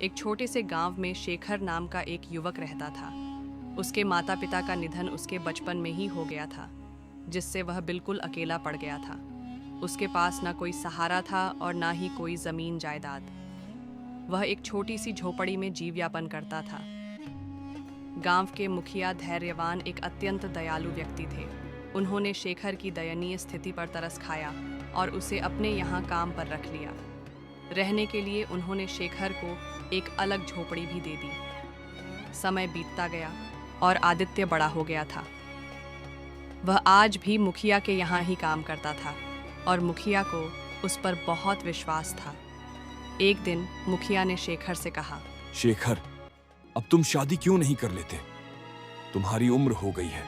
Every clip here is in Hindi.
एक छोटे से गांव में शेखर नाम का एक युवक रहता था। उसके माता पिता का निधन उसके बचपन में ही हो गया था, जिससे वह बिल्कुल अकेला पड़ गया था। उसके पास ना कोई सहारा था और ना ही कोई जमीन जायदाद। वह एक छोटी सी झोपड़ी में जीवयापन करता था। गांव के मुखिया धैर्यवान एक अत्यंत दयालु व्यक्ति थे। उन्होंने शेखर की दयनीय स्थिति पर तरस खाया और उसे अपने यहाँ काम पर रख लिया। रहने के लिए उन्होंने शेखर को एक अलग झोपड़ी भी दे दी। समय बीतता गया और आदित्य बड़ा हो गया था। वह आज भी मुखिया के यहाँ ही काम करता था और मुखिया को उस पर बहुत विश्वास था। एक दिन मुखिया ने शेखर से कहा, शेखर, अब तुम शादी क्यों नहीं कर लेते? तुम्हारी उम्र हो गई है।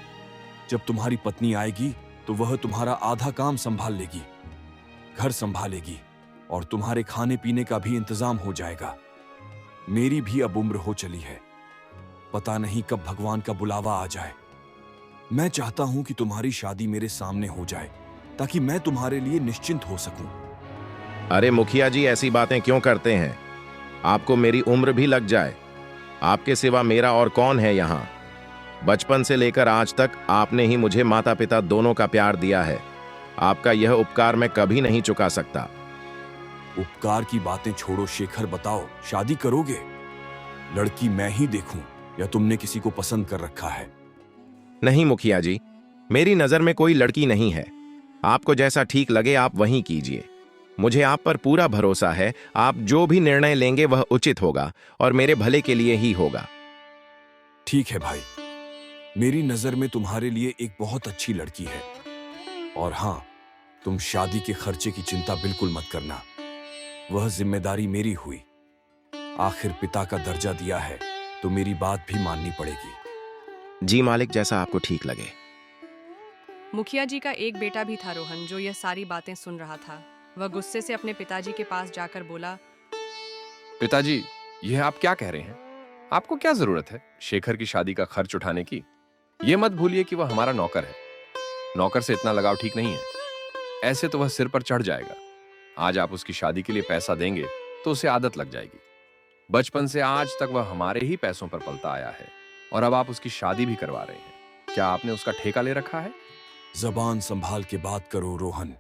जब तुम्हारी पत्नी आएगी तो वह तुम्हारा आधा काम संभाल लेगी, घर संभालेगी और तुम्हारे खाने पीने का भी इंतजाम हो जाएगा। मेरी भी अब उम्र हो चली है। पता नहीं कब भगवान का बुलावा आ जाए। मैं चाहता हूं कि तुम्हारी शादी मेरे सामने हो जाए ताकि मैं तुम्हारे लिए निश्चिंत हो सकूं। अरे मुखिया जी, ऐसी बातें क्यों करते हैं? आपको मेरी उम्र भी लग जाए। आपके सिवा मेरा और कौन है यहाँ? बचपन से लेकर आज तक आपने ही मुझे माता पिता दोनों का प्यार दिया है। आपका यह उपकार मैं कभी नहीं चुका सकता। उपकार की बातें छोड़ो शेखर, बताओ शादी करोगे? लड़की मैं ही देखूं या तुमने किसी को पसंद कर रखा है? नहीं मुखिया जी, मेरी नजर में कोई लड़की नहीं है। आपको जैसा ठीक लगे आप वहीं कीजिए। मुझे आप पर पूरा भरोसा है। आप जो भी निर्णय लेंगे वह उचित होगा और मेरे भले के लिए ही होगा। ठीक है भाई, मेरी नजर में तुम्हारे लिए एक बहुत अच्छी लड़की है। और हां, तुम शादी के खर्चे की चिंता बिल्कुल मत करना। वह जिम्मेदारी मेरी हुई। आखिर पिता का दर्जा दिया है तो मेरी बात भी माननी पड़ेगी। जी मालिक, जैसा आपको ठीक लगे। मुखिया जी का एक बेटा भी था, रोहन, जो यह सारी बातें सुन रहा था। वह गुस्से से अपने पिताजी के पास जाकर बोला, पिताजी, यह आप क्या कह रहे हैं? आपको क्या जरूरत है शेखर की शादी का खर्च उठाने की? यह मत भूलिए कि वह हमारा नौकर है। नौकर से इतना लगाव ठीक नहीं है। ऐसे तो वह सिर पर चढ़ जाएगा। आज आप उसकी शादी के लिए पैसा देंगे तो उसे आदत लग जाएगी। बचपन से आज तक वह हमारे ही पैसों पर पलता आया है और अब आप उसकी शादी भी करवा रहे हैं। क्या आपने उसका ठेका ले रखा है? जबान संभाल के बात करो रोहन।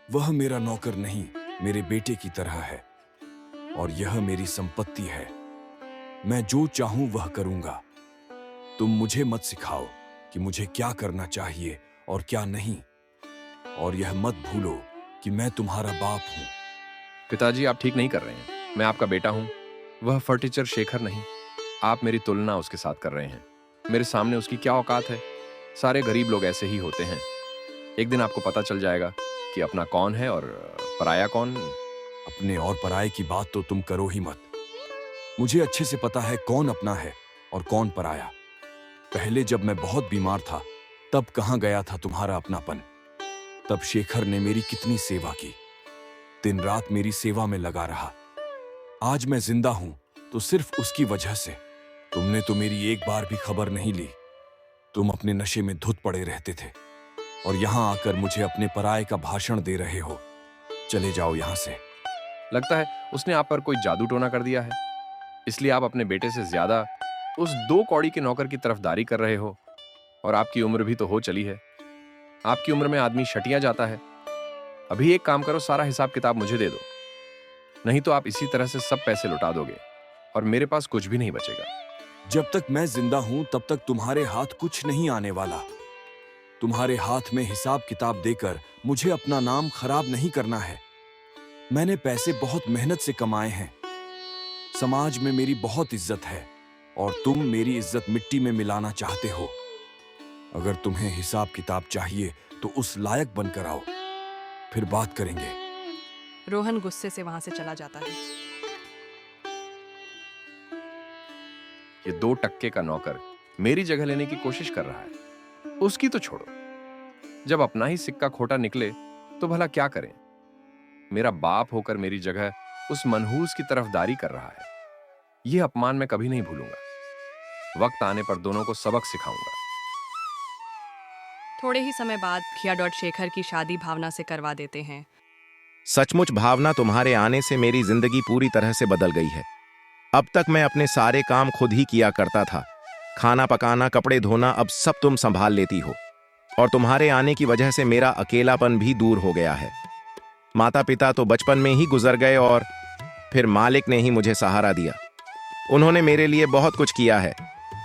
वह मेरा नौकर नहीं, मेरे बेटे की तरह है और यह मेरी संपत्ति है। मैं जो चाहूं वह करूंगा। तुम मुझे मत सिखाओ कि मुझे क्या करना चाहिए और क्या नहीं। और यह मत भूलो कि मैं तुम्हारा बाप हूं। पिताजी, आप ठीक नहीं कर रहे हैं। मैं आपका बेटा हूं, वह फर्टीचर शेखर नहीं। आप मेरी तुलना उसके साथ कर रहे हैं। मेरे सामने उसकी क्या औकात है? सारे गरीब लोग ऐसे ही होते हैं। एक दिन आपको पता चल जाएगा कि अपना कौन है और पराया कौन। अपने और पराये की बात तो तुम करो ही मत। मुझे अच्छे से पता है कौन अपना है और कौन पराया। पहले जब मैं बहुत बीमार था तब कहां गया था तुम्हारा अपनापन? तब शेखर ने मेरी कितनी सेवा की। दिन रात मेरी सेवा में लगा रहा। आज मैं जिंदा हूं तो सिर्फ उसकी वजह से। तुमने तो मेरी एक बार भी खबर नहीं ली। तुम अपने नशे में धुत पड़े रहते थे और यहां आकर मुझे अपने पराये का भाषण दे रहे हो। चले जाओ यहां से। लगता है उसने आप पर कोई जादू टोना कर दिया है, इसलिए आप अपने बेटे से ज्यादा उस 2 कौड़ी के नौकर की तरफदारी कर रहे हो। और आपकी उम्र भी तो हो चली है। आपकी उम्र में आदमी शटिया जाता है। अभी एक काम करो, सारा हिसाब किताब मुझे दे दो, नहीं तो आप इसी तरह से सब पैसे लुटा दोगे और मेरे पास कुछ भी नहीं बचेगा। जब तक मैं जिंदा हूं तब तक तुम्हारे हाथ कुछ नहीं आने वाला। तुम्हारे हाथ में हिसाब किताब देकर मुझे अपना नाम खराब नहीं करना है। मैंने पैसे बहुत मेहनत से कमाए हैं। समाज में मेरी बहुत इज्जत है और तुम मेरी इज्जत मिट्टी में मिलाना चाहते हो। अगर तुम्हें हिसाब किताब चाहिए तो उस लायक बनकर आओ, फिर बात करेंगे। रोहन गुस्से से वहां से चला जाता है। ये 2 टक्के का नौकर मेरी जगह लेने की कोशिश कर रहा है। उसकी तो छोड़ो, जब अपना ही सिक्का खोटा निकले तो भला क्या करें? मेरा बाप होकर मेरी जगह उस मनहूस की तरफदारी कर रहा है। यह अपमान मैं कभी नहीं भूलूंगा। वक्त आने पर दोनों को सबक सिखाऊंगा। थोड़े ही समय बाद मुखिया डॉट शेखर की शादी भावना से करवा देते हैं। सचमुच भावना, तुम्हारे आने से मेरी जिंदगी पूरी तरह से बदल गई है। अब तक मैं अपने सारे काम खुद ही किया करता था। खाना पकाना, कपड़े धोना, अब सब तुम संभाल लेती हो। और तुम्हारे आने की वजह से मेरा अकेलापन भी दूर हो गया है। माता पिता तो बचपन में ही गुजर गए और फिर मालिक ने ही मुझे सहारा दिया। उन्होंने मेरे लिए बहुत कुछ किया है।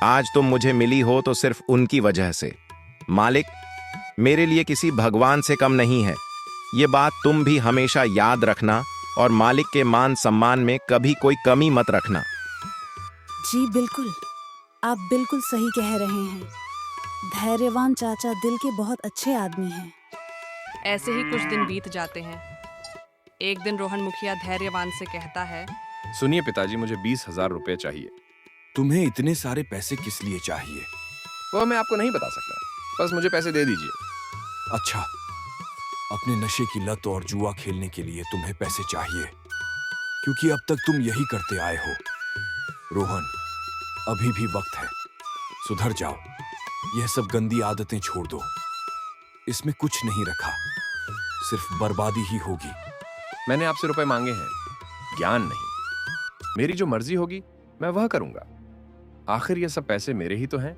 आज तुम मुझे मिली हो तो सिर्फ उनकी वजह से। मालिक मेरे लिए किसी भगवान से कम नहीं है। ये बात तुम भी हमेशा याद रखना और मालिक के मान सम्मान में कभी कोई कमी मत रखना। जी बिल्कुल, आप बिल्कुल सही कह रहे हैं। धैर्यवान चाचा दिल के बहुत अच्छे आदमी हैं। ऐसे ही कुछ दिन बीत जाते हैं। एक दिन रोहन मुखिया धैर्यवान से कहता है, सुनिए पिताजी, मुझे 20,000 रुपए चाहिए। तुम्हें इतने सारे पैसे किस लिए चाहिए? वह मैं आपको नहीं बता सकता, बस मुझे पैसे दे दीजिए। अच्छा, अपने नशे की लत और जुआ खेलने के लिए तुम्हें पैसे चाहिए, क्योंकि अब तक तुम यही करते आए हो। रोहन, अभी भी वक्त है, सुधर जाओ। यह सब गंदी आदतें छोड़ दो। इसमें कुछ नहीं रखा, सिर्फ बर्बादी ही होगी। मैंने आपसे रुपए मांगे हैं, ज्ञान नहीं। मेरी जो मर्जी होगी मैं वह करूंगा। आखिर ये सब पैसे मेरे ही तो हैं।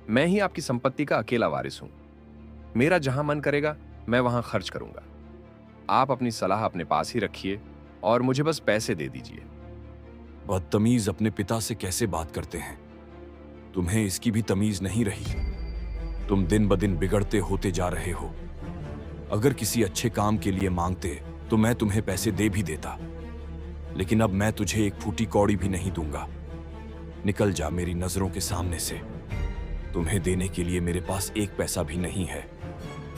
मैं ही आपकी संपत्ति का अकेला वारिस हूं। मेरा जहां मन करेगा मैं वहां खर्च करूंगा। आप अपनी सलाह अपने पास ही रखिए और मुझे बस पैसे दे दीजिए। बदतमीज अपने पिता से कैसे बात करते हैं? तुम्हें इसकी भी तमीज नहीं रही। तुम दिन ब दिन बिगड़ते होते जा रहे हो। अगर किसी अच्छे काम के लिए मांगते तो मैं तुम्हें पैसे दे भी देता, लेकिन अब मैं तुझे एक फूटी कौड़ी भी नहीं दूंगा। निकल जा मेरी नजरों के सामने से। तुम्हें देने के लिए मेरे पास एक पैसा भी नहीं है।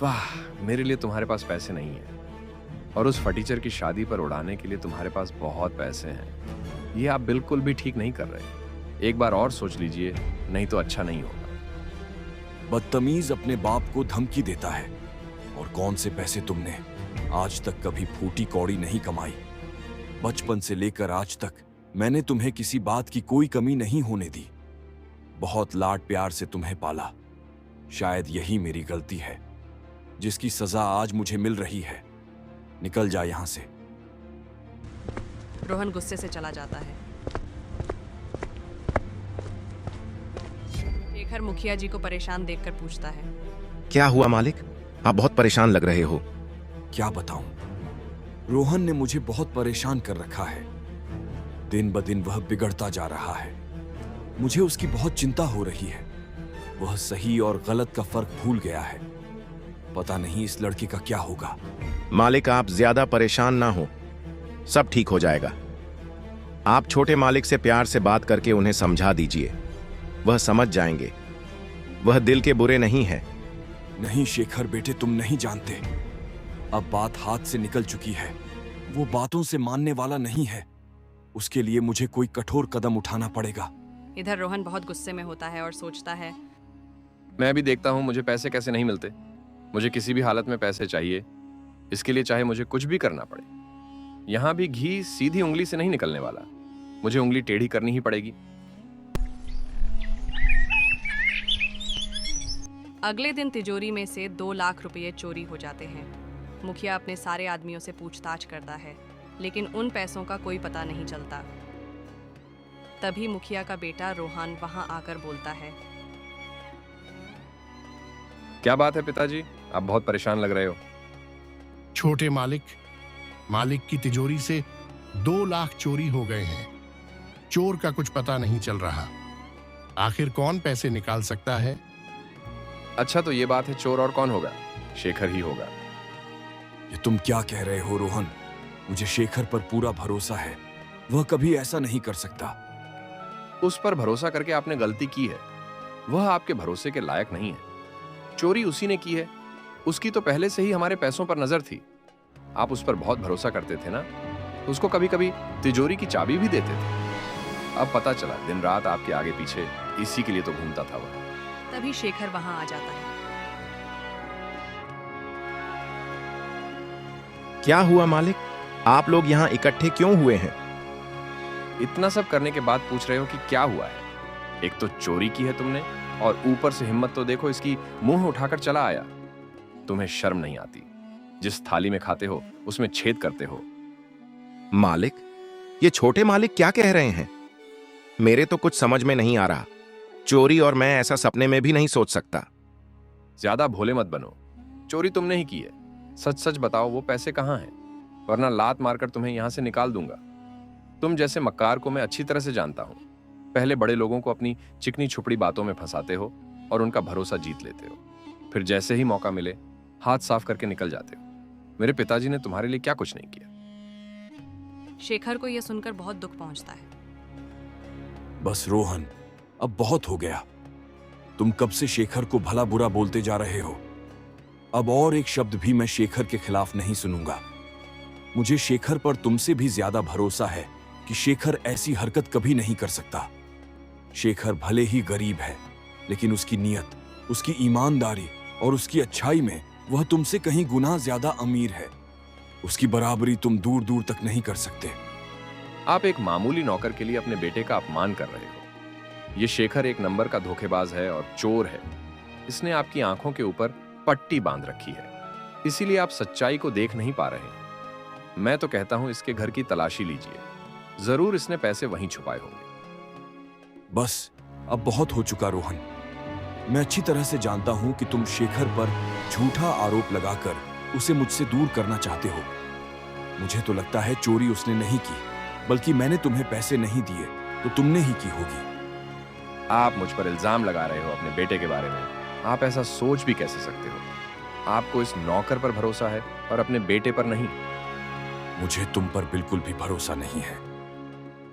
वाह, मेरे लिए तुम्हारे पास पैसे नहीं है और उस फटीचर की शादी पर उड़ाने के लिए तुम्हारे पास बहुत पैसे हैं। ये आप बिल्कुल भी ठीक नहीं कर रहे। एक बार और सोच लीजिए, नहीं तो अच्छा नहीं होगा। बदतमीज अपने बाप को धमकी देता है। और कौन से पैसे तुमने आज तक कभी फूटी कौड़ी नहीं कमाई। बचपन से लेकर आज तक मैंने तुम्हें किसी बात की कोई कमी नहीं होने दी। बहुत लाड प्यार से तुम्हें पाला। शायद यही मेरी गलती है, जिसकी सजा आज मुझे मिल रही है। निकल जा यहां से। रोहन गुस्से से चला जाता है। शेखर मुखिया जी को परेशान देखकर पूछता है, क्या हुआ मालिक? आप बहुत परेशान लग रहे हो। क्या बताऊं, रोहन ने मुझे बहुत परेशान कर रखा है। दिन ब दिन वह बिगड़ता जा रहा है। मुझे उसकी बहुत चिंता हो रही है। वह सही और गलत का फर्क भूल गया है। पता नहीं इस लड़के का क्या होगा। मालिक, आप ज्यादा परेशान ना हो, सब ठीक हो जाएगा। आप छोटे मालिक से प्यार से बात करके उन्हें समझा दीजिए, वह समझ जाएंगे। वह दिल के बुरे नहीं है। नहीं शेखर बेटे, तुम नहीं जानते। अब बात हाथ से निकल चुकी है। वो बातों से मानने वाला नहीं है। उसके लिए मुझे कोई कठोर कदम उठाना पड़ेगा। इधर रोहन बहुत गुस्से में होता है और सोचता है, मैं भी देखता हूं मुझे पैसे कैसे नहीं मिलते। मुझे किसी भी हालत में पैसे चाहिए, इसके लिए चाहे मुझे कुछ भी करना पड़े। यहां भी घी सीधी उंगली से नहीं निकलने वाला, मुझे उंगली टेढ़ी करनी ही पड़ेगी। अगले दिन तिजोरी में से 2 लाख रुपये चोरी हो जाते हैं। मुखिया अपने सारे आदमियों से पूछताछ करता है, लेकिन उन पैसों का कोई पता नहीं चलता। तभी मुखिया का बेटा रोहन वहां आकर बोलता है, क्या बात है पिताजी, आप बहुत परेशान लग रहे हो। छोटे मालिक की तिजोरी से 2 लाख चोरी हो गए हैं। चोर का कुछ पता नहीं चल रहा। आखिर कौन पैसे निकाल सकता है? अच्छा तो ये बात है, चोर और कौन होगा? शेखर ही होगा। ये तुम क्या कह रहे हो रोहन? मुझे शेखर पर पूरा भरोसा है। वह कभी ऐसा नहीं कर सकता। उस पर भरोसा करके आपने गलती की है। वह आपके भरोसे के लायक नहीं है। चोरी उसी ने की है। उसकी तो पहले से ही हमारे पैसों पर नजर थी। आप उस पर बहुत भरोसा करते थे ना, उसको कभी कभी तिजोरी की चाबी भी देते थे। अब पता चला दिन रात आपके आगे पीछे इसी के लिए तो घूमता था वह। तभी शेखर वहां आ जाता है। क्या हुआ मालिक? आप लोग यहाँ इकट्ठे क्यों हुए हैं? इतना सब करने के बाद पूछ रहे हो कि क्या हुआ है? एक तो चोरी की है तुमने और ऊपर से हिम्मत तो देखो, इसकी मुंह उठाकर चला आया। तुम्हें शर्म नहीं आती? जिस थाली में खाते हो उसमें छेद करते हो। मालिक, ये छोटे मालिक क्या कह रहे हैं? मेरे तो कुछ समझ में नहीं आ रहा। चोरी और मैं ऐसा सपने में भी नहीं सोच सकता। ज्यादा भोले मत बनो। चोरी तुमने ही की है। सच सच बताओ वो पैसे कहाँ हैं, वरना लात मारकर तुम्हें यहां से निकाल दूंगा। तुम जैसे मक्कार को मैं अच्छी तरह से जानता हूं। पहले बड़े लोगों को अपनी चिकनी छुपड़ी बातों में फंसाते हो और उनका भरोसा जीत लेते हो, फिर जैसे ही मौका मिले हाथ साफ करके निकल जाते हो। मेरे पिताजी ने तुम्हारे लिए क्या कुछ नहीं किया। शेखर को यह सुनकर बहुत दुख पहुंचता है। बस रोहन, अब बहुत हो गया। तुम कब से शेखर को भला बुरा बोलते जा रहे हो। अब और एक शब्द भी मैं शेखर के खिलाफ नहीं सुनूंगा। मुझे शेखर पर तुमसे भी ज्यादा भरोसा है कि शेखर ऐसी हरकत कभी नहीं कर सकता। शेखर भले ही गरीब है, लेकिन उसकी नीयत, उसकी ईमानदारी और उसकी अच्छाई में वह तुमसे कहीं गुना ज्यादा अमीर है। उसकी बराबरी तुम दूर दूर तक नहीं कर सकते। आप एक मामूली नौकर के लिए अपने बेटे का अपमान कर रहे हो। ये शेखर एक नंबर का धोखेबाज है और चोर है। इसने आपकी आंखों के ऊपर पट्टी बांध रखी है, इसीलिए आप सच्चाई को देख नहीं पा रहे हैं। मैं तो कहता हूं इसके घर की तलाशी लीजिए। जरूर इसने पैसे वहीं छुपाए होंगे। बस अब बहुत हो चुका रोहन। मैं अच्छी तरह से जानता हूं कि तुम शेखर पर झूठा आरोप लगाकर उसे मुझसे दूर करना चाहते हो। मुझे तो लगता है चोरी उसने नहीं की, बल्कि मैंने तुम्हें पैसे नहीं दिए तो तुमने ही की होगी। आप मुझ पर इल्जाम लगा रहे हो अपने बेटे के बारे में। आप ऐसा सोच भी कैसे सकते हो। आपको इस नौकर पर भरोसा है और अपने बेटे पर नहीं। मुझे तुम पर बिल्कुल भी भरोसा नहीं है।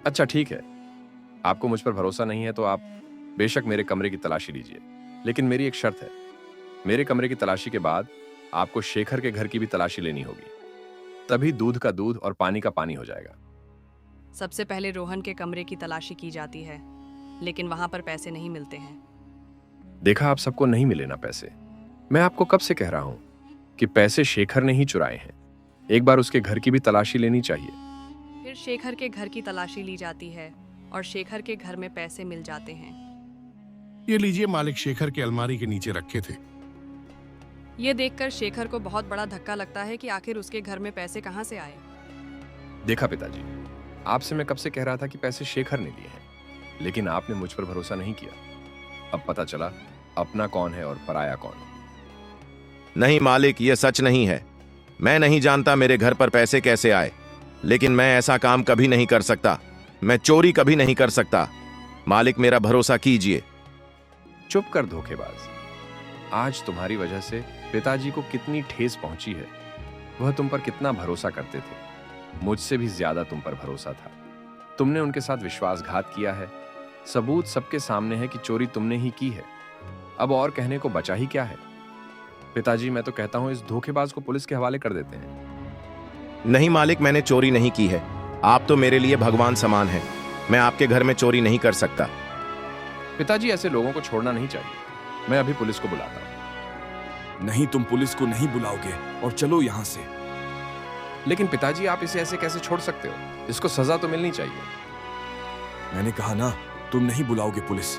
अच्छा ठीक है, आपको मुझ पर भरोसा नहीं है तो आप बेशक मेरे कमरे की तलाशी लीजिए, लेकिन मेरी एक शर्त है। मेरे कमरे की तलाशी के बाद आपको शेखर के घर की भी तलाशी लेनी होगी, तभी दूध का दूध और पानी का पानी हो जाएगा। सबसे पहले रोहन के कमरे की तलाशी की जाती है, लेकिन वहां पर पैसे नहीं मिलते हैं। देखा, आप सबको नहीं मिले ना पैसे। मैं आपको कब से कह रहा हूं कि पैसे शेखर ने ही चुराए हैं। एक बार उसके घर की भी तलाशी लेनी चाहिए। फिर शेखर के घर की तलाशी ली जाती है और शेखर के घर में पैसे मिल जाते हैं। ये लीजिए, मालिक शेखर के अलमारी के नीचे रखे थे। ये देखकर शेखर को बहुत बड़ा धक्का लगता है कि आखिर उसके घर में पैसे कहां से आए। देखा पिताजी, आपसे मैं कब से कह रहा था कि पैसे शेखर ने लिए हैं, लेकिन आपने मुझ पर भरोसा नहीं किया। अब पता चला अपना कौन है और पराया कौन। नहीं मालिक, यह सच नहीं है। मैं नहीं जानता मेरे घर पर पैसे कैसे आए, लेकिन मैं ऐसा काम कभी नहीं कर सकता। मैं चोरी कभी नहीं कर सकता। मालिक, मेरा भरोसा कीजिए। चुप कर धोखेबाज। आज तुम्हारी वजह से पिताजी को कितनी ठेस पहुंची है। वह तुम पर कितना भरोसा करते थे। मुझसे भी ज्यादा तुम पर भरोसा था। तुमने उनके साथ विश्वासघात किया है। सबूत सबके सामने है कि चोरी तुमने ही की है। अब और कहने को बचा ही क्या है। पिताजी, मैं तो कहता हूं इस धोखेबाज को पुलिस के हवाले कर देते हैं। नहीं मालिक, मैंने चोरी नहीं की है। आप तो मेरे लिए भगवान समान हैं। मैं आपके घर में चोरी नहीं कर सकता। पिताजी, ऐसे लोगों को छोड़ना नहीं चाहिए। मैं अभी पुलिस को बुलाता हूं। नहीं, तुम पुलिस को नहीं बुलाओगे और चलो यहां से। लेकिन पिताजी, आप इसे ऐसे कैसे छोड़ सकते हो? इसको सजा तो मिलनी चाहिए। मैंने कहा ना, तुम नहीं बुलाओगे पुलिस।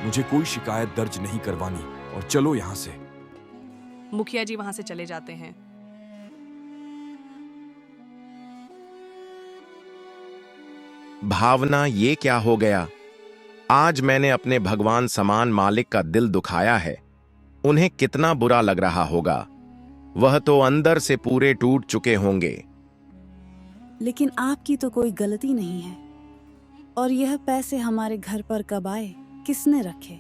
मुझे कोई शिकायत दर्ज नहीं करवानी और चलो यहां से। मुखिया जी वहां से चले जाते हैं। भावना, ये क्या हो गया? आज मैंने अपने भगवान समान मालिक का दिल दुखाया है। उन्हें कितना बुरा लग रहा होगा। वह तो अंदर से पूरे टूट चुके होंगे। लेकिन आपकी तो कोई गलती नहीं है। और यह पैसे हमारे घर पर कब आए, किसने रखे?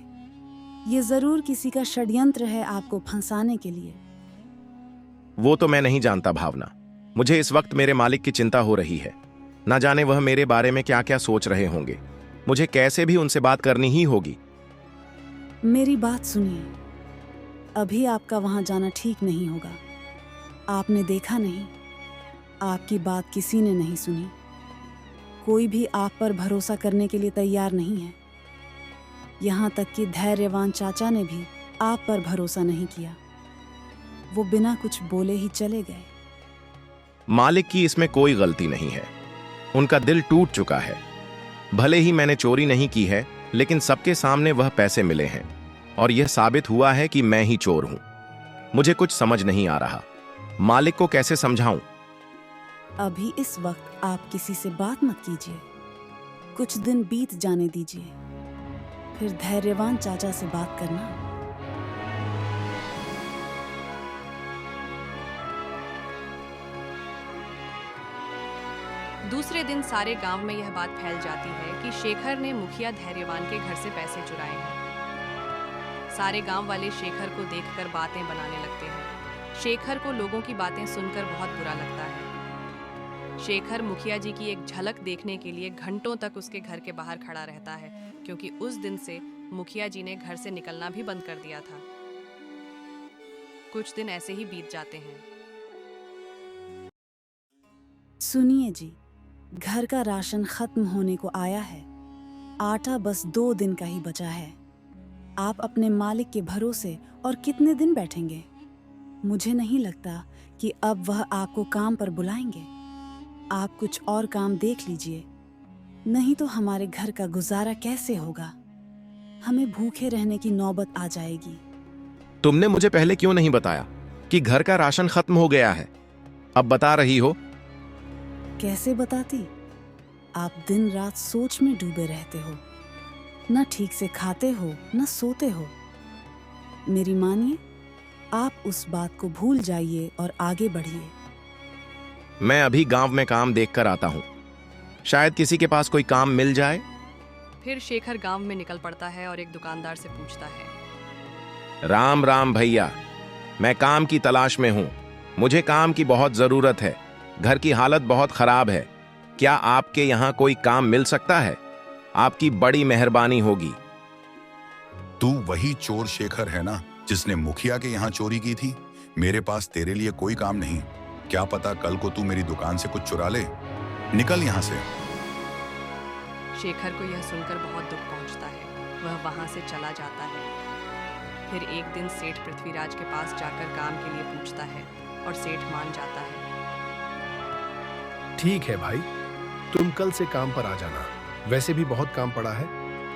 ये जरूर किसी का षड्यंत्र है आपको फंसाने के लिए। वो तो मैं नहीं जानता भावना। मुझे इस वक्त मेरे मालिक की चिंता हो रही है। ना जाने वह मेरे बारे में क्या क्या सोच रहे होंगे। मुझे कैसे भी उनसे बात करनी ही होगी। मेरी बात सुनिए, अभी आपका वहां जाना ठीक नहीं होगा। आपने देखा नहीं, आपकी बात किसी ने नहीं सुनी। कोई भी आप पर भरोसा करने के लिए तैयार नहीं है। यहाँ तक कि धैर्यवान चाचा ने भी आप पर भरोसा नहीं किया। वो बिना कुछ बोले ही चले गए। मालिक की इसमें कोई गलती नहीं है। उनका दिल टूट चुका है। भले ही मैंने चोरी नहीं की है, लेकिन सबके सामने वह पैसे मिले हैं और यह साबित हुआ है कि मैं ही चोर हूं। मुझे कुछ समझ नहीं आ रहा। मालिक को कैसे समझाऊं? अभी इस वक्त आप किसी से बात मत कीजिए। कुछ दिन बीत जाने दीजिए, फिर धैर्यवान चाचा से बात करना। दूसरे दिन सारे गांव में यह बात फैल जाती है कि शेखर ने मुखिया धैर्यवान के घर से पैसे चुराए हैं। सारे गांव वाले शेखर को देखकर बातें बनाने लगते हैं। शेखर को लोगों की बातें सुनकर बहुत बुरा लगता है। शेखर मुखिया जी की एक झलक देखने के लिए घंटों तक उसके घर के बाहर खड़ा रहता है, क्योंकि उस दिन से मुखिया जी ने घर से निकलना भी बंद कर दिया था। कुछ दिन ऐसे ही बीत जाते हैं। सुनिए जी, घर का राशन खत्म होने को आया है। आटा बस 2 दिन का ही बचा है। आप अपने मालिक के भरोसे और कितने दिन बैठेंगे? मुझे नहीं लगता कि अब वह आपको काम पर बुलाएंगे। आप कुछ और काम देख लीजिए, नहीं तो हमारे घर का गुजारा कैसे होगा? हमें भूखे रहने की नौबत आ जाएगी। तुमने मुझे पहले क्यों नहीं बताया कि घर का राशन खत्म हो गया है? अब बता रही हो। कैसे बताती? आप दिन रात सोच में डूबे रहते हो, न ठीक से खाते हो न सोते हो। मेरी मानिए, आप उस बात को भूल जाइए और आगे बढ़िए। मैं अभी गांव में काम देख कर आता हूँ, शायद किसी के पास कोई काम मिल जाए। फिर शेखर गांव में निकल पड़ता है और एक दुकानदार से पूछता है, राम राम भैया, मैं काम की तलाश में हूँ। मुझे काम की बहुत जरूरत है। घर की हालत बहुत खराब है। क्या आपके यहाँ कोई काम मिल सकता है? आपकी बड़ी मेहरबानी होगी। तू वही चोर शेखर है ना, जिसने मुखिया के यहाँ चोरी की थी? मेरे पास तेरे लिए कोई काम नहीं। क्या पता कल को तू मेरी दुकान से कुछ चुरा ले। निकल यहाँ से। शेखर को यह सुनकर बहुत दुख पहुंचता है। वह वहां से चला जाता है। फिर एक दिन सेठ पृथ्वीराज के पास जाकर काम के लिए पूछता है और सेठ मान जाता है। ठीक है भाई, तुम कल से काम पर आ जाना। वैसे भी बहुत काम पड़ा है,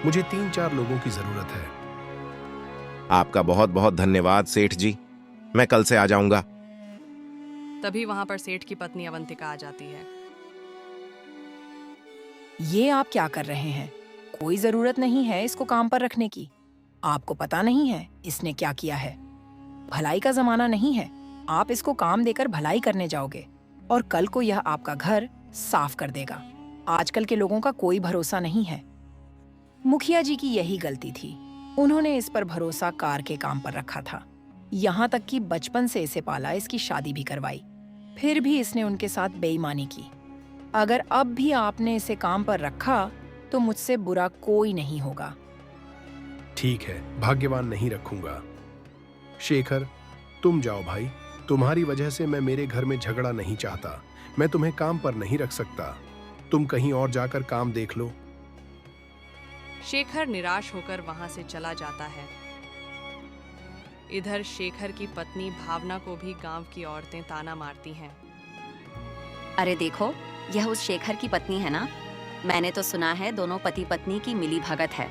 मुझे 3-4 लोगों की जरूरत है। आपका बहुत बहुत धन्यवाद सेठ जी, मैं कल से आ जाऊंगा। तभी वहां पर सेठ की पत्नी अवंतिका आ जाती है। ये आप क्या कर रहे हैं? कोई जरूरत नहीं है इसको काम पर रखने की। आपको पता नहीं है इसने क्या किया है? भलाई का जमाना नहीं है। आप इसको काम देकर भलाई करने जाओगे और कल को यह आपका घर साफ कर देगा। आजकल के लोगों का कोई भरोसा नहीं है। मुखिया जी की यही गलती थी। उन्होंने इस पर भरोसा कार के काम पर रखा था। यहाँ तक कि बचपन से इसे पाला, इसकी शादी भी करवाई। फिर भी इसने उनके साथ बेईमानी की। अगर अब भी आपने इसे काम पर रखा तो मुझसे बुरा कोई नहीं होगा। ठीक है, भाग्यवान नहीं रखूंगा। शेखर, तुम जाओ भाई। तुम्हारी वजह से मैं मेरे घर में झगड़ा नहीं चाहता। मैं तुम्हें काम पर नहीं रख सकता। तुम कहीं और जाकर काम देख लो। शेखर निराश होकर वहां से चला जाता है। इधर शेखर की पत्नी भावना को भी गांव की औरतें ताना मारती हैं। अरे देखो, यह उस शेखर की पत्नी है ना? मैंने तो सुना है दोनों पति पत्नी की मिली भगत है।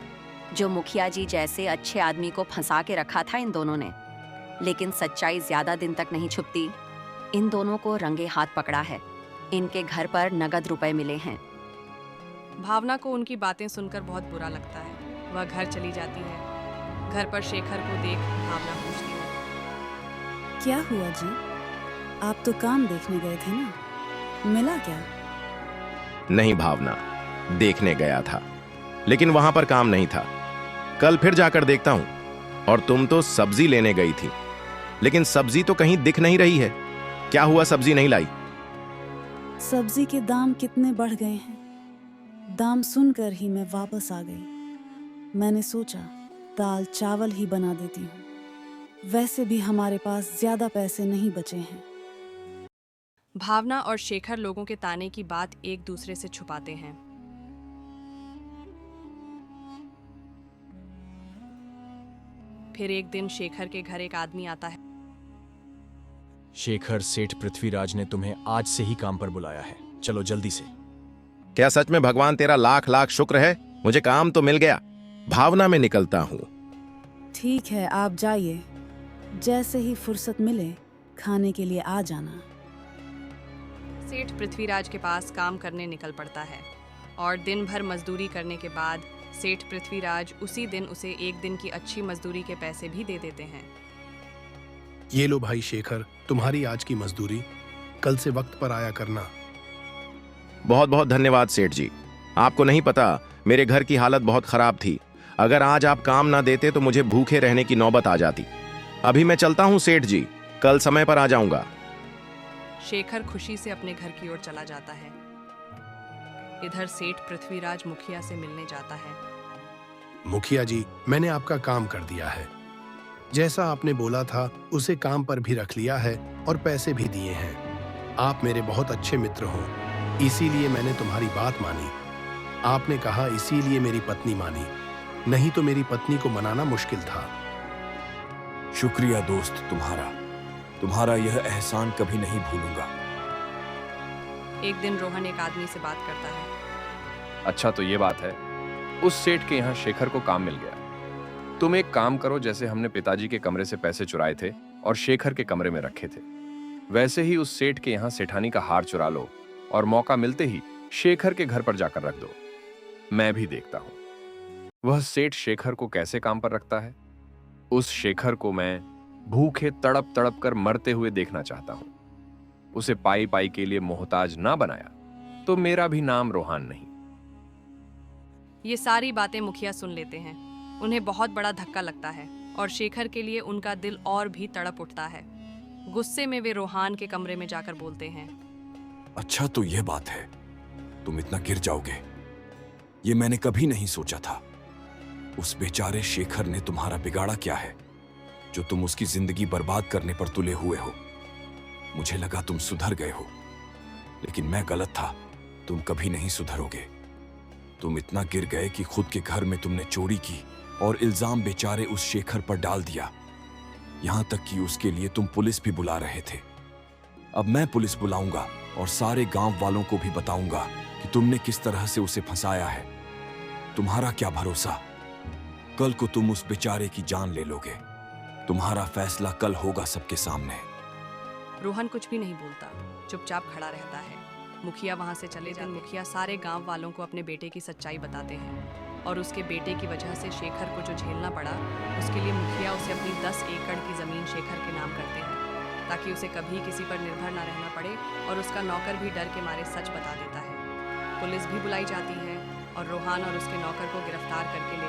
जो मुखिया जी जैसे अच्छे आदमी को फंसा के रखा था इन दोनों ने। लेकिन सच्चाई ज्यादा दिन तक नहीं छुपती। इन दोनों को रंगे हाथ पकड़ा है। इनके घर पर नगद रुपए मिले हैं। भावना को उनकी बातें सुनकर बहुत बुरा लगता है। वह घर चली जाती है। घर पर शेखर को देख भावना पूछती है, क्या हुआ जी? आप तो काम देखने गए थे ना, मिला क्या? नहीं भावना, देखने गया था, लेकिन वहां पर काम नहीं था। कल फिर जाकर देखता हूं। और तुम तो सब्जी लेने गई थी, लेकिन सब्जी तो कहीं दिख नहीं रही है। क्या हुआ, सब्जी नहीं लाई? सब्जी के दाम कितने बढ़ गए हैं। दाम सुनकर ही मैं वापस आ गई। मैंने सोचा दाल चावल ही बना देती हूँ। वैसे भी हमारे पास ज्यादा पैसे नहीं बचे हैं। भावना और शेखर लोगों के ताने की बात एक दूसरे से छुपाते हैं। फिर एक दिन शेखर के घर एक आदमी आता है। शेखर, सेठ पृथ्वीराज ने तुम्हें आज से ही काम पर बुलाया है, चलो जल्दी से। क्या सच में? भगवान तेरा लाख लाख शुक्र है, मुझे काम तो मिल गया। भावना में निकलता हूँ। ठीक है, आप जाइए। जैसे ही फुर्सत मिले खाने के लिए आ जाना। सेठ पृथ्वीराज के पास काम करने निकल पड़ता है और दिन भर मजदूरी करने के बाद सेठ पृथ्वीराज उसी दिन उसे एक दिन की अच्छी मजदूरी के पैसे भी दे देते हैं। ये लो भाई शेखर, तुम्हारी आज की मजदूरी। कल से वक्त पर आया करना। बहुत बहुत धन्यवाद सेठ जी। आपको नहीं पता, मेरे घर की हालत बहुत खराब थी। अगर आज आप काम ना देते तो मुझे भूखे रहने की नौबत आ जाती। अभी मैं चलता हूँ सेठ जी, कल समय पर आ जाऊंगा। शेखर खुशी से अपने घर की ओर चला जाता है। इधर सेठ पृथ्वीराज मुखिया से मिलने जाता है। मुखिया जी, मैंने आपका काम कर दिया है। जैसा आपने बोला था उसे काम पर भी रख लिया है और पैसे भी दिए हैं। आप मेरे बहुत अच्छे मित्र हो, इसीलिए मैंने तुम्हारी बात मानी। आपने कहा इसीलिए मेरी पत्नी मानी, नहीं तो मेरी पत्नी को मनाना मुश्किल था। शुक्रिया दोस्त तुम्हारा यह एहसान कभी नहीं भूलूंगा। एक दिन रोहन एक आदमी से बात करता है। अच्छा तो ये बात है, उस सेठ के यहाँ शेखर को काम मिल गया। तुम एक काम करो, जैसे हमने पिताजी के कमरे से पैसे चुराए थे और शेखर के कमरे में रखे थे, वैसे ही उस सेठ के यहाँ सेठानी का हार चुरा लो और मौका मिलते ही शेखर के घर पर जाकर रख दो। मैं भी देखता हूं वह सेठ शेखर को कैसे काम पर रखता है। उस शेखर को मैं भूखे तड़प तड़प कर मरते हुए देखना चाहता हूं। उसे पाई पाई के लिए मोहताज ना बनाया तो मेरा भी नाम रोहान नहीं। ये सारी बातें मुखिया सुन लेते हैं। उन्हें बहुत बड़ा धक्का लगता है और शेखर के लिए उनका दिल और भी तड़प उठता है। गुस्से में वे रोहान के कमरे में जाकर बोलते हैं, अच्छा तो यह बात है, तुम इतना गिर जाओगे ये मैंने कभी नहीं सोचा था। उस बेचारे शेखर ने तुम्हारा बिगाड़ा क्या है जो तुम उसकी जिंदगी बर्बाद करने पर तुले हुए हो। मुझे लगा तुम सुधर गए हो, लेकिन मैं गलत था। तुम कभी नहीं सुधरोगे। तुम इतना गिर गए कि खुद के घर में तुमने चोरी की और इल्जाम बेचारे उस शेखर पर डाल दिया। यहां तक कि उसके लिए तुम पुलिस भी बुला रहे थे। अब मैं पुलिस बुलाऊंगा और सारे गांव वालों को भी बताऊंगा कि तुमने किस तरह से उसे फंसाया है। तुम्हारा क्या भरोसा, कल को तुम उस बेचारे की जान ले लोगे। तुम्हारा फैसला कल होगा सबके सामने। रोहन कुछ भी नहीं बोलता, चुपचाप खड़ा रहता है। मुखिया वहां से चले जाते। मुखिया सारे गांव वालों को अपने बेटे की सच्चाई बताते हैं और उसके बेटे की वजह से शेखर को जो झेलना पड़ा, उसके लिए मुखिया उसे अपनी 10 एकड़ की जमीन शेखर के नाम करते हैं ताकि उसे कभी किसी पर निर्भर न रहना पड़े, और उसका नौकर भी डर के मारे सच बता देता है। पुलिस भी बुलाई जाती है और रोहान और उसके नौकर को गिरफ्तार करके